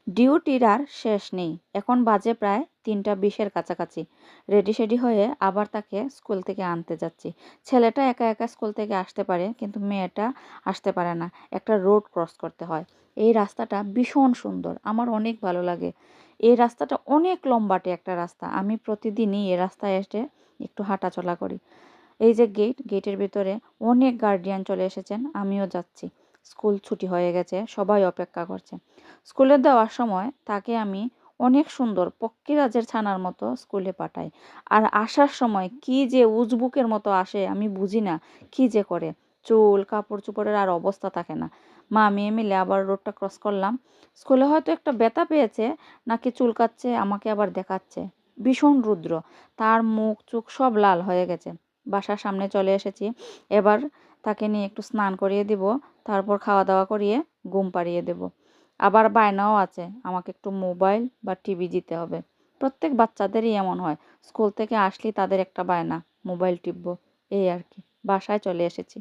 ডিউটির আর শেষ নেই। এখন বাজে প্রায় ৩টা ২০-এর কাছাকাছি। রেডি-সেডি হয়ে আবার তাকে স্কুল থেকে আনতে যাচ্ছি। ছেলেটা একা একা স্কুল থেকে আসতে পারে, কিন্তু মেয়েটা আসতে পারে না। একটা রোড ক্রস করতে হয়। এই রাস্তাটা ভীষণ সুন্দর, আমার অনেক ভালো লাগে। এই রাস্তাটা অনেক লম্বাটে একটা রাস্তা। আমি প্রতিদিনই এই রাস্তায় এসে একটু হাঁটাচলা করি। এই যে গেটের ভিতরে অনেক গার্ডিয়ান চলে এসেছেন, আমিও যাচ্ছি। স্কুল ছুটি হয়ে গেছে, সবাই অপেক্ষা করছে। স্কুলে দেওয়ার সময় তাকে আমি অনেক সুন্দর পক্ষীরাজের ছানার মতো স্কুলে পাঠাই। আর আসার সময় কি যে উজবুকের মতো আসে, আমি বুঝি না কি যে করে। চুল কাপড় চোপড়ের আর অবস্থা থাকে না। মা মেয়ে মিলে আবার রোডটা ক্রস করলাম। স্কুলে হয়তো একটা ব্যথা পেয়েছে, নাকি চুলকাচ্ছে, আমাকে আবার দেখাচ্ছে। ভীষণ রুদ্র, তার মুখ চোখ সব লাল হয়ে গেছে। বাসার সামনে চলে এসেছি। এবার তাকে নিয়ে একটু স্নান করিয়ে দিব, তারপর খাওয়া দাওয়া করিয়ে ঘুম পাড়িয়ে দেব। আবার বায়নাও আছে, আমাকে একটু মোবাইল বা টিভি দিতে হবে। প্রত্যেক বাচ্চাদেরই এমন হয়, স্কুল থেকে আসলেই তাদের একটা বায়না, মোবাইল টিপব। এই আর কি। বাসায় চলে এসেছি।